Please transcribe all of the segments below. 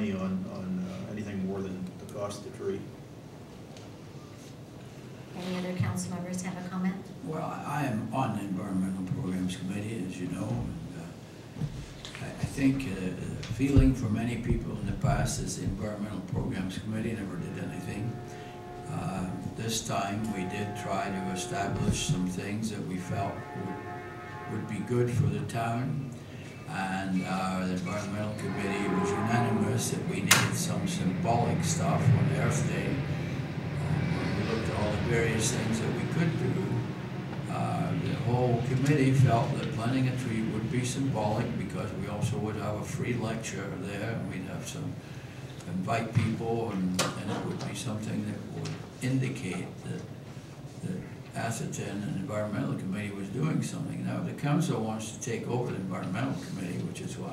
money on anything more than the cost of the tree. Any other council members have a comment? Well, I am on the Environmental Programs Committee, as you know. And, I think the feeling for many people in the past is the Environmental Programs Committee never did anything. This time we did try to establish some things that we felt would be good for the town. And the Environmental Committee was unanimous that we needed some symbolic stuff on Earth Day. We looked at all the various things that we could do. The whole committee felt that planting a tree would be symbolic because we also would have a free lecture there, and we'd have some invite people, and it would be something that would indicate that ATHERTON and the Environmental Committee was doing something. Now, if the council wants to take over the Environmental Committee, which is what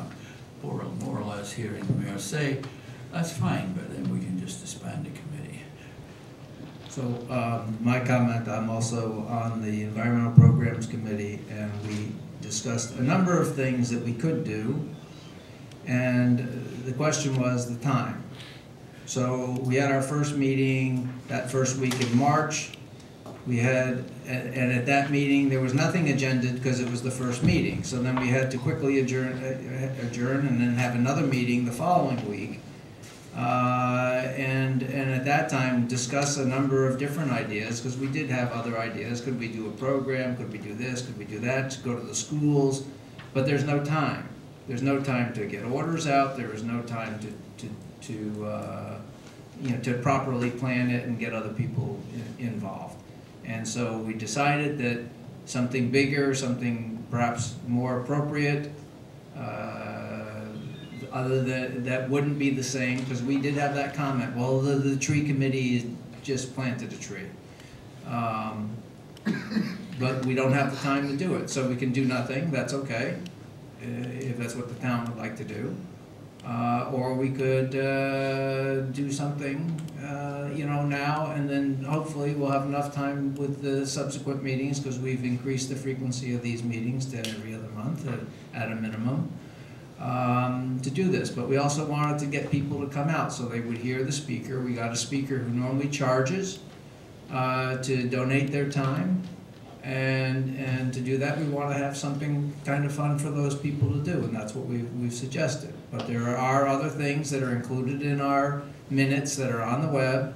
I'm more or less hearing the mayor say, that's fine, but then we can just disband the committee. So my comment, I'm also on the Environmental Programs Committee, and we discussed a number of things that we could do, and the question was the time. So we had our first meeting that first week in March. We had, and at that meeting there was nothing agended because it was the first meeting. So then we had to quickly adjourn and then have another meeting the following week. And at that time discuss a number of different ideas, because we did have other ideas. Could we do a program? Could we do this? Could we do that? Go to the schools? But there's no time. There's no time to get orders out. There is no time to properly plan it and get other people involved. And so we decided that something bigger, something perhaps more appropriate, other than that wouldn't be the same, because we did have that comment. Well, the tree committee just planted a tree, but we don't have the time to do it, so we can do nothing. That's okay, if that's what the town would like to do, or we could do something, now, and then hopefully we'll have enough time with the subsequent meetings, because we've increased the frequency of these meetings to every other month at a minimum. To do this, but we also wanted to get people to come out so they would hear the speaker. We got a speaker who normally charges to donate their time, and to do that we want to have something kind of fun for those people to do, and that's what we've suggested. But there are other things that are included in our minutes that are on the web,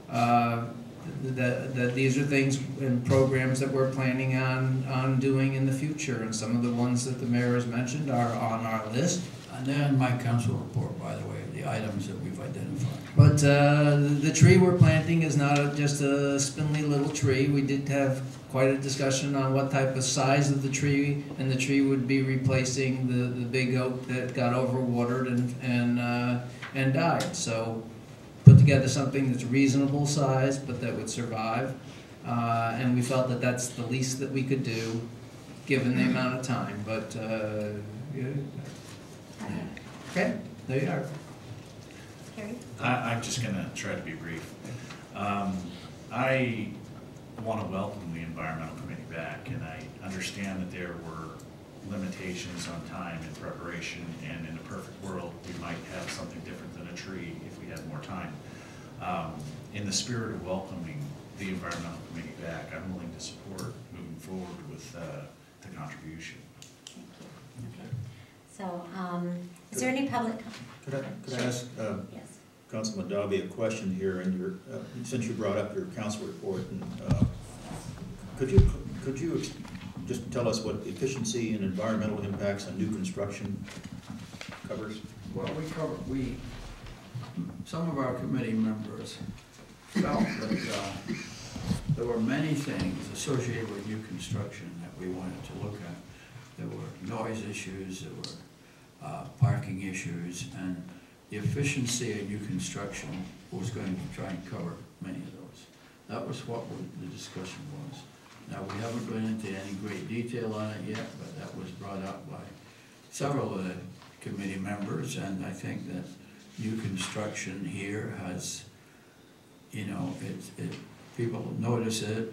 that these are things and programs that we're planning on doing in the future, and some of the ones that the mayor has mentioned are on our list. And they're in my council report, by the way, the items that we've identified. But the tree we're planting is not just a spindly little tree. We did have quite a discussion on what type of size of the tree, and the tree would be replacing the big oak that got overwatered and died. So put together something that's reasonable size, but that would survive. And we felt that that's the least that we could do, given the amount of time. But yeah. Okay, there you are. Harry? I'm just going to try to be brief. I want to welcome the Environmental Committee back, and I understand that there were limitations on time and preparation, and in a perfect world we might have something different than a tree if we had more time. In the spirit of welcoming the Environmental Committee back, I'm willing to support moving forward with the contribution. Thank you. Okay. So, is there any public comment? Could I ask Yes. Councilman Dobby a question here? And your since you brought up your council report, and could you just tell us what efficiency and environmental impacts on new construction covers? Well, some of our committee members felt that there were many things associated with new construction that we wanted to look at. There were noise issues, there were parking issues, and the efficiency of new construction was going to try and cover many of those. That was what the discussion was. Now, we haven't gone into any great detail on it yet, but that was brought up by several of the committee members, and I think that new construction here has, people notice it.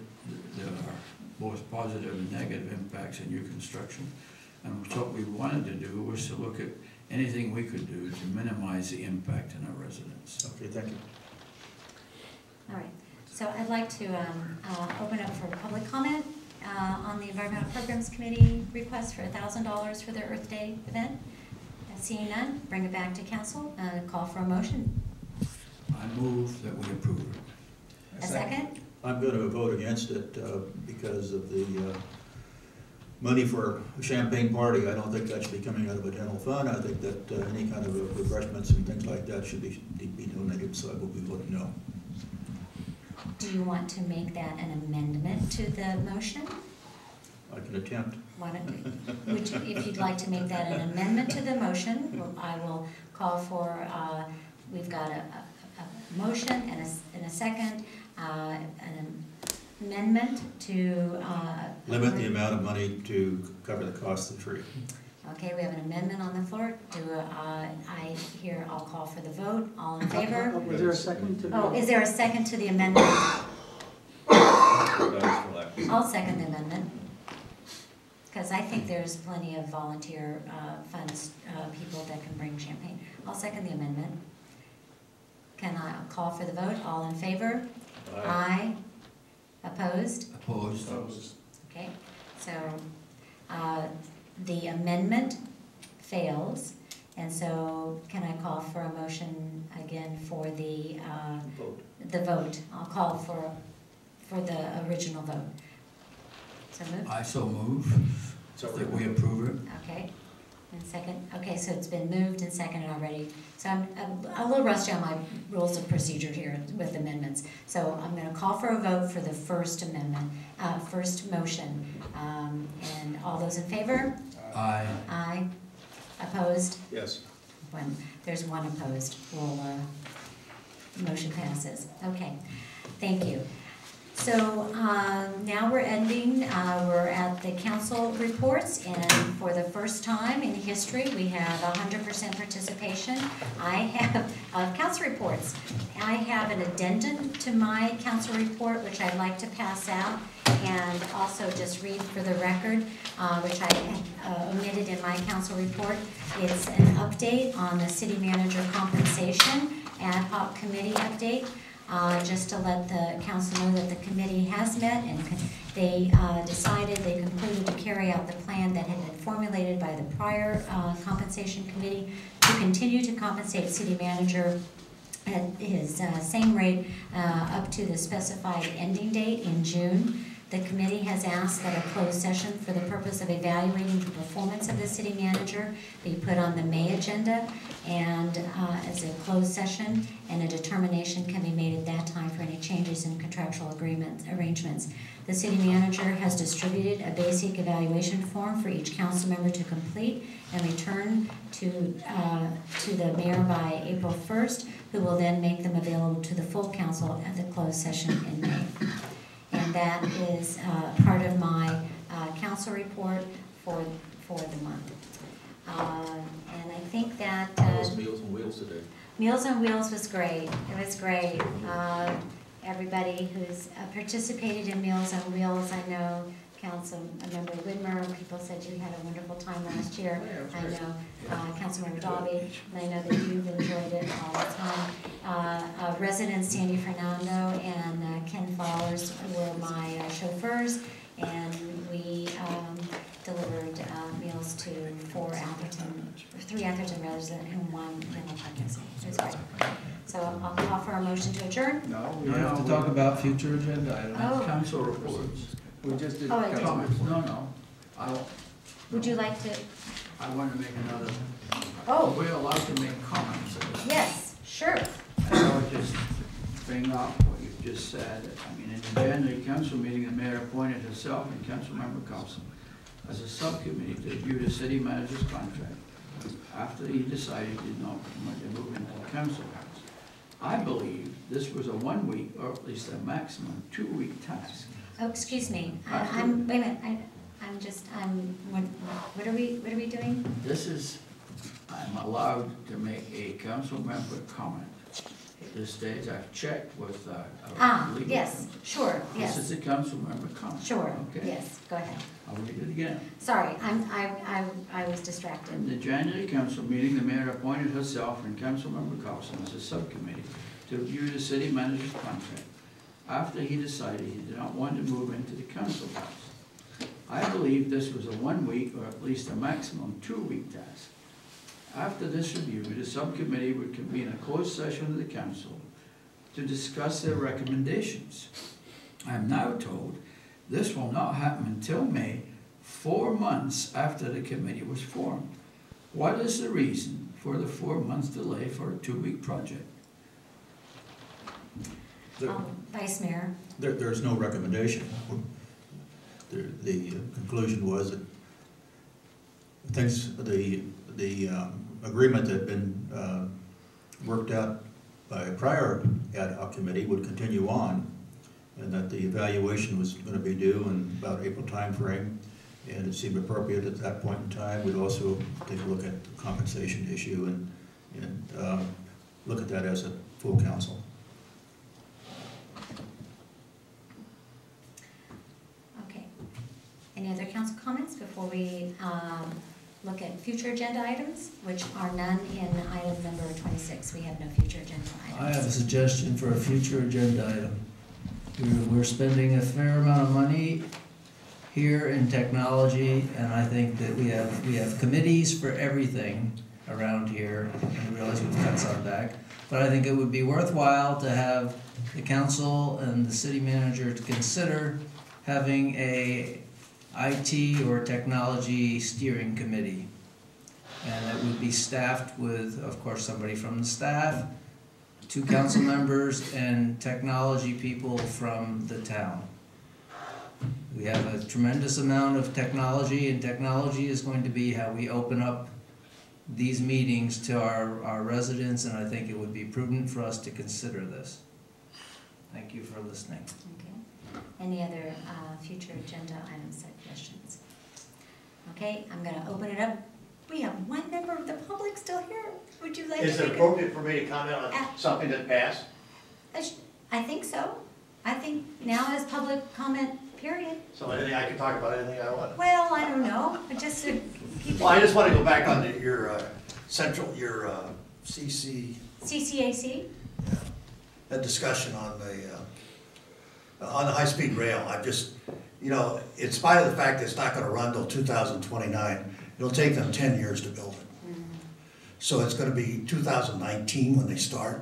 There are both positive and negative impacts in new construction. And what we wanted to do was to look at anything we could do to minimize the impact on our residents. Okay, thank you. All right, so I'd like to open up for public comment on the Environmental Programs Committee request for $1,000 for their Earth Day event. Seeing none, bring it back to council and call for a motion. I move that we approve it. A second? I'm going to vote against it because of the money for a champagne party. I don't think that should be coming out of a general fund. I think that any kind of refreshments and things like that should be donated, so I will be voting no. Do you want to make that an amendment to the motion? I can attempt. Why don't would you, if you'd like to make that an amendment to the motion, I will call for, we've got a motion and a second, an amendment to... Limit the amount of money to cover the cost of the tree. Okay, we have an amendment on the floor. I'll call for the vote. All in favor? Was there a second to? Oh, is there a second to the amendment? I'll second the amendment. Because I think there's plenty of volunteer funds, people that can bring champagne. I'll second the amendment. Can I call for the vote? All in favor? Aye. Opposed? Opposed? Okay, so the amendment fails, and so can I call for a motion again for the vote? I'll call for the original vote. So move? I so move that we approve it. Okay, and second, okay, so it's been moved and seconded already. So I'm a little rusty on my rules of procedure here with amendments. So I'm gonna call for a vote for the first amendment, first motion. And all those in favor? Aye. Aye. Opposed? Yes. There's one opposed. Motion passes. Okay, thank you. So now we're ending, we're at the council reports, and for the first time in history, we have 100% participation. I have council reports. I have an addendum to my council report, which I'd like to pass out, and also just read for the record, which I omitted in my council report. It's an update on the city manager compensation ad hoc committee update. Just to let the council know that the committee has met, and they decided they concluded to carry out the plan that had been formulated by the prior compensation committee to continue to compensate city manager at his same rate up to the specified ending date in June. The committee has asked that a closed session for the purpose of evaluating the performance of the city manager be put on the May agenda, and as a closed session, and a determination can be made at that time for any changes in contractual arrangements. The city manager has distributed a basic evaluation form for each council member to complete and return to the mayor by April 1st, who will then make them available to the full council at the closed session in May. And that is part of my council report for the month. And I think that... How was Meals on Wheels today? Meals on Wheels was great. It was great. Everybody who's participated in Meals on Wheels, I know Councilmember Widmer, people said you had a wonderful time last year. I know Councilmember Dobby, and I know that you've enjoyed it all the time. Residents Sandy Fernando and Ken Fowlers were my chauffeurs, and we delivered meals to three Atherton residents and one rental pregnancy. It was great. So I'll call for a motion to adjourn. No, we have to talk about future agenda items. Oh. Council reports. We just did Oh, I did. comments. No. Would you like to? I want to make another. Oh. We're allowed to make comments. Yes, sure. I would just bring up what you've just said. I mean, in the January council meeting, the mayor appointed herself and councilmember Carlson as a subcommittee to review the city manager's contract after he decided he did not want to move into the council house. I believe this was a 1 week, or at least a maximum 2 week task. Oh, excuse me. Wait a minute. What are we doing? I'm allowed to make a council member comment at this stage. I've checked with our legal Yes, counsel. sure, This is yes, the council member comment. sure, Okay. yes, go ahead. I'll read it again. Sorry, I was distracted. In the January council meeting, the mayor appointed herself and Councilmember Carlson as a subcommittee to review the city manager's contract after he decided he did not want to move into the council house. I believe this was a 1 week or at least a maximum 2-week task. After this review, the subcommittee would convene a closed session of the council to discuss their recommendations. I am now told this will not happen until May, 4 months after the committee was formed. What is the reason for the 4 months delay for a 2-week project? Vice Mayor. There's no recommendation. The conclusion was that things, the agreement that had been worked out by a prior ad hoc committee would continue on, and that the evaluation was going to be due in about April timeframe, and it seemed appropriate at that point in time. We'd also take a look at the compensation issue and look at that as a full council. Okay. Any other council comments before we look at future agenda items, which are none in item number 26. We have no future agenda items. I have a suggestion for a future agenda item. We're spending a fair amount of money here in technology, and I think that we have committees for everything around here. I realize we've cut some back, but I think it would be worthwhile to have the council and the city manager to consider having a IT or technology steering committee. And it would be staffed with, of course, somebody from the staff, 2 council members, and technology people from the town. We have a tremendous amount of technology, and technology is going to be how we open up these meetings to our residents, and I think it would be prudent for us to consider this. Thank you for listening. Okay. Any other future agenda item suggestions? Okay, I'm going to open it up. We have 1 member of the public still here. Would you like to? Is it appropriate for me to comment on something that passed? I think so. I think now is public comment period. So anything, I can talk about anything I want. Well, I don't know. I just keep Well, I just want to go back on your CC, CCAC. that discussion on the high-speed rail. I just, you know, in spite of the fact that it's not going to run till 2029, it'll take them 10 years to build it. Mm-hmm. So it's going to be 2019 when they start.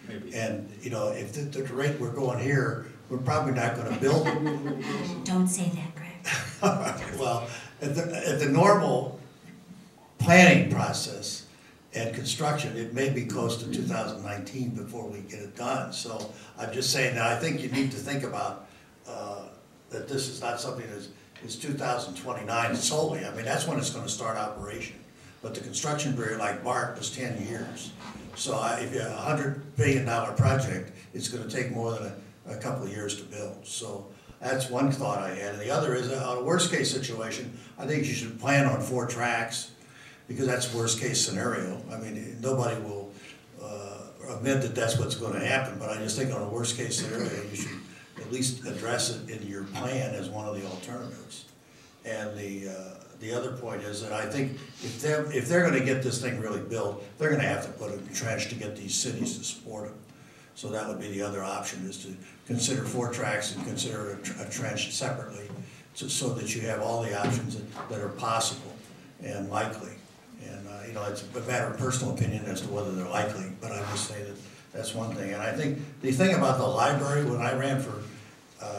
Maybe. And, you know, if the rate we're going here, we're probably not going to build it. Don't say that, Greg. Well, at the normal planning process and construction, it may be close to 2019 before we get it done. So I'm just saying that I think you need to think about that this is not something that is 2029 solely. I mean, that's when it's going to start operation. But the construction period, like BART, was 10 years. So if you have a $100 billion project, it's going to take more than a couple of years to build. So that's one thought I had. And the other is, on a worst case situation, I think you should plan on 4 tracks, because that's worst case scenario. I mean, nobody will admit that that's what's going to happen, but I just think on a worst case scenario, you should at least address it in your plan as one of the alternatives. And the other point is that I think if they're going to get this thing really built, they're going to have to put it in trench to get these cities to support them. So that would be the other option, is to consider 4 tracks and consider a trench separately, so that you have all the options that are possible and likely. And you know, it's a matter of personal opinion as to whether they're likely, but I would say that that's one thing. And I think the thing about the library, when I ran for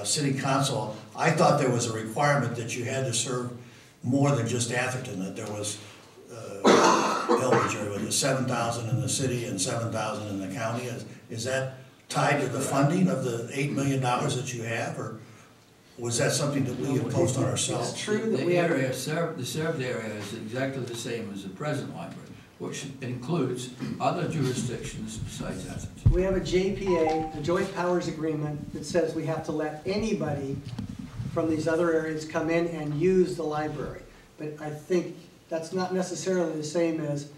city council, I thought there was a requirement that you had to serve more than just Atherton, that there was Elbridge, with 7,000 in the city and 7,000 in the county. Is that tied to the funding of the $8 million that you have, or was that something that we imposed on ourselves? It's true that The we have, area the served area is exactly the same as the present library, which includes other jurisdictions besides Atherton. we have a JPA, a Joint Powers Agreement, that says we have to let anybody from these other areas come in and use the library. But I think that's not necessarily the same as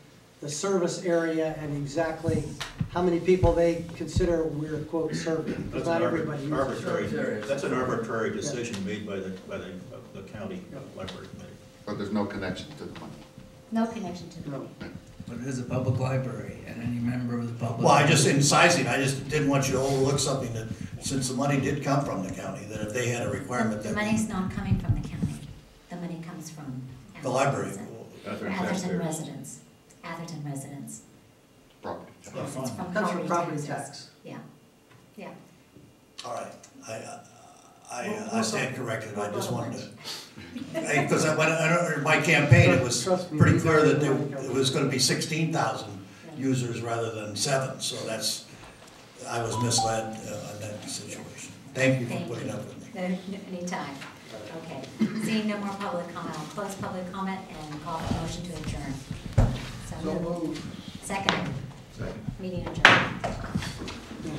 the service area and exactly how many people they consider we're quote serving. That's Because an not everybody uses it. arbitrary, that's an arbitrary decision made by the county library committee. But there's no connection to the money. No connection to the. No. But it is a public library, and any member of the public. Well, I just, in sizing, I just didn't want you to overlook something that, since the money did come from the county, that if they had a requirement The that. money's not coming from the county. The money comes from. The library. Atherton residents. Atherton residents. Property. Yes, it's from Comes from property taxes. tax. Yeah, yeah. All right, We'll I stand corrected, I just go wanted lunch. to. Because in my campaign, it was Trust me, pretty these clear are that the money it companies. was gonna be 16,000 users rather than 7, so that's, I was misled in that situation. Thank you for Thank putting you. up with me. No, anytime. Okay. Seeing no more public comment, I'll close public comment and call for motion to adjourn. So moved. Second. Meeting adjourned. Yeah.